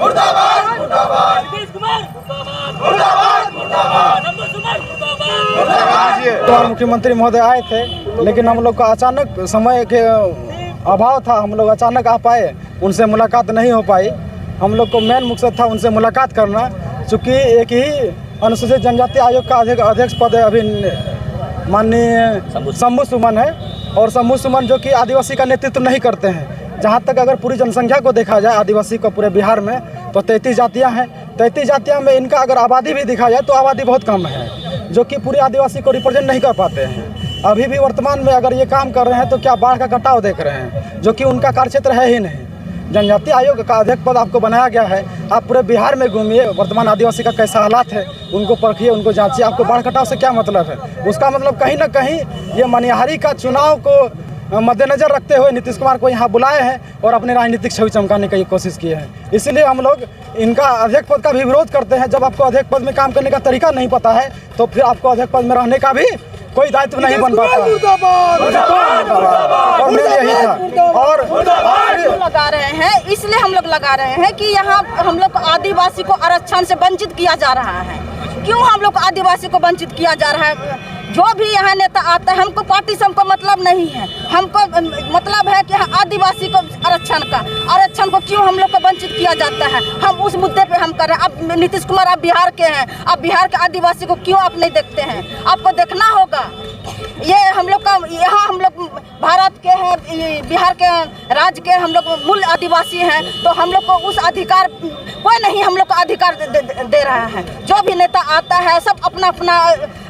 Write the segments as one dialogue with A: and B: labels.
A: मुर्दाबाद मुर्दाबाद, नीतीश कुमार मुर्दाबाद मुर्दाबाद,
B: तो मुख्यमंत्री महोदय आए थे, लेकिन हम लोग का अचानक समय के अभाव था, हम लोग अचानक आ पाए, उनसे मुलाकात नहीं हो पाई। हम लोग को मेन मकसद था उनसे मुलाकात करना, चूँकि एक ही अनुसूचित जनजाति आयोग का अध्यक्ष पद अभी माननीय शंभू सुमन है, और शंभू सुमन जो कि आदिवासी का नेतृत्व नहीं करते हैं। जहाँ तक अगर पूरी जनसंख्या को देखा जाए आदिवासी को पूरे बिहार में, तो 33 जातियाँ हैं। 33 जातियाँ में इनका अगर आबादी भी देखा जाए तो आबादी बहुत कम है, जो कि पूरे आदिवासी को रिप्रेजेंट नहीं कर पाते हैं। अभी भी वर्तमान में अगर ये काम कर रहे हैं तो क्या बाढ़ का कटाव देख रहे हैं, जो कि उनका कार्यक्षेत्र है ही नहीं। जनजाति आयोग का अध्यक्ष पद आपको बनाया गया है, आप पूरे बिहार में घूमिए, वर्तमान आदिवासी का कैसा हालात है उनको परखिए, उनको जांचिए। आपको बाढ़ कटाव से क्या मतलब है? उसका मतलब कहीं ना कहीं ये मनिहारी का चुनाव को मद्देनजर रखते हुए नीतीश कुमार को यहाँ बुलाए हैं और अपने राजनीतिक छवि चमकाने की कोशिश की है। इसीलिए हम लोग इनका अध्यक्ष पद का भी विरोध करते हैं। जब आपको अध्यक्ष पद में काम करने का तरीका नहीं पता है तो फिर आपको अध्यक्ष पद में रहने का भी कोई दायित्व नहीं बन पाता। और मेरे यही था। और
C: लगा रहे हैं, इसलिए हम लोग लगा रहे हैं कि यहाँ हम लोग आदिवासी को आरक्षण से वंचित किया जा रहा है। क्यों हम लोग आदिवासी को वंचित किया जा रहा है? जो भी यहाँ नेता आता है, हमको पार्टी से हमको मतलब नहीं है, हमको मतलब है कि आदिवासी को आरक्षण को क्यों हम लोग को वंचित किया जाता है, हम उस मुद्दे पे हम कर रहे हैं। अब नीतीश कुमार आप बिहार के हैं, आप बिहार के आदिवासी को क्यों आप नहीं देखते हैं? आपको देखना होगा। ये हम लोग का यहाँ हम लोग भारत के हैं, बिहार के राज्य के हम लोग मूल आदिवासी हैं, तो हम लोग को उस अधिकार कोई नहीं हम लोग को अधिकार दे रहा है। जो भी नेता आता है सब अपना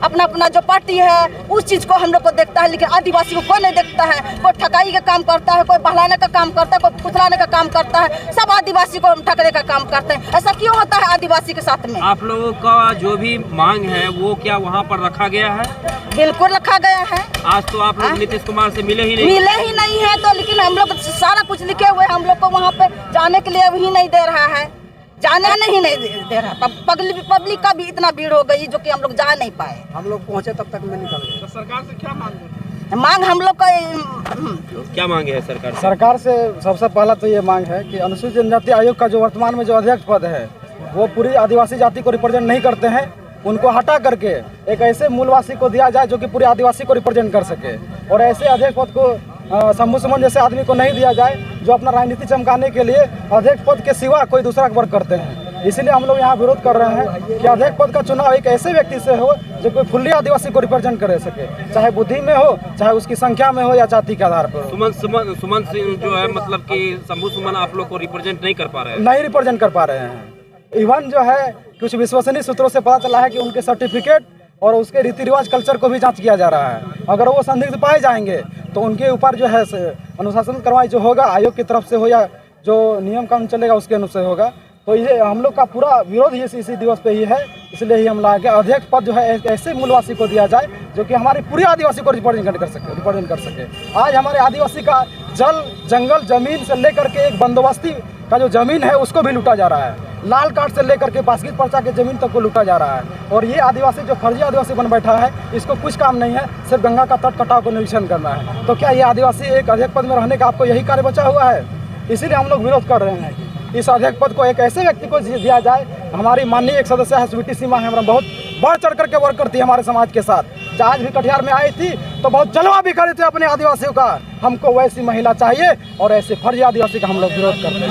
C: अपना जो पार्टी है उस चीज़ को हम लोग को देखता है, लेकिन आदिवासी को कोई नहीं देखता है। कोई ठगाई का काम करता है, कोई बहलाने का काम करता है, कोई फुसलाने का काम करता है, सब आदिवासी को ठगने का काम करते हैं। ऐसा क्यों होता है आदिवासी के साथ में?
D: आप लोगों का जो भी मांग है वो क्या वहाँ पर रखा गया है?
C: बिल्कुल रखा गया है।
D: आज तो आप लोग नीतीश कुमार से मिले ही
C: नहीं है, तो लेकिन हम लोग सारा कुछ लिखे हुए हम लोग को वहाँ पे जाने के लिए भी नहीं दे रहा है, जाने नहीं दे रहा। पब्लिक का भी इतना भीड़ हो गई जो कि हम लोग जा नहीं पाए।
B: हम लोग पहुँचे तब तक में निकल गए।
D: तो सरकार से क्या
C: मांग हम लोग का
D: क्या मांग है
B: सरकार से? सबसे पहला तो ये मांग है कि अनुसूचित जनजाति आयोग का जो वर्तमान में जो अध्यक्ष पद है वो पूरी आदिवासी जाति को रिप्रेजेंट नहीं करते हैं। उनको हटा करके एक ऐसे मूलवासी को दिया जाए जो कि पूरे आदिवासी को रिप्रेजेंट कर सके, और ऐसे अध्यक्ष पद को शंभू सुमन जैसे आदमी को नहीं दिया जाए जो अपना राजनीति चमकाने के लिए अध्यक्ष पद के सिवा कोई दूसरा वर्क करते हैं। इसीलिए हम लोग यहाँ विरोध कर रहे हैं कि अध्यक्ष पद का चुनाव एक ऐसे व्यक्ति से हो जो कोई फुल्ली आदिवासी को रिप्रेजेंट कर सके, चाहे बुद्धि में हो, चाहे उसकी संख्या में हो, या जाति के आधार पर।
D: सुमन सिंह जो है मतलब कि शंभू सुमन आप लोग को रिप्रेजेंट नहीं कर पा रहे हैं?
B: नहीं रिप्रेजेंट कर पा रहे हैं। इवन जो है कुछ विश्वसनीय सूत्रों से पता चला है कि उनके सर्टिफिकेट और उसके रीति रिवाज कल्चर को भी जांच किया जा रहा है। अगर वो संदिग्ध पाए जाएंगे तो उनके ऊपर जो है अनुशासन कार्रवाई जो होगा आयोग की तरफ से हो, या जो नियम कानून चलेगा उसके अनुसार होगा। तो ये हम लोग का पूरा विरोध इसी दिवस पे ही है। इसलिए ही हम लाए कि अध्यक्ष पद जो है एक ऐसे मूलवासी को दिया जाए जो कि हमारे पूरे आदिवासी को रिप्रेजेंट कर सके। आज हमारे आदिवासी का जल जंगल जमीन से लेकर के एक बंदोबस्ती का जो जमीन है उसको भी लूटा जा रहा है। लाल कार्ड से लेकर के बास्केट पर्चा के जमीन तक को लूटा जा रहा है। और ये आदिवासी जो फर्जी आदिवासी बन बैठा है, इसको कुछ काम नहीं है, सिर्फ गंगा का तट कटाव को निरीक्षण करना है। तो क्या ये आदिवासी एक अध्यक्ष पद में रहने का आपको यही कार्य बचा हुआ है? इसीलिए हम लोग विरोध कर रहे हैं कि इस अध्यक्ष पद को एक ऐसे व्यक्ति को दिया जाए। हमारी माननीय एक सदस्य है स्वीटी सीमा है, हमारा बहुत बढ़ चढ़ करके वर्क करती है हमारे समाज के साथ। आज भी कटिहार में आई थी तो बहुत जलवा भी करे थे अपने आदिवासियों का। हमको वैसी महिला चाहिए और ऐसे फर्जी आदिवासी का हम लोग विरोध करते हैं।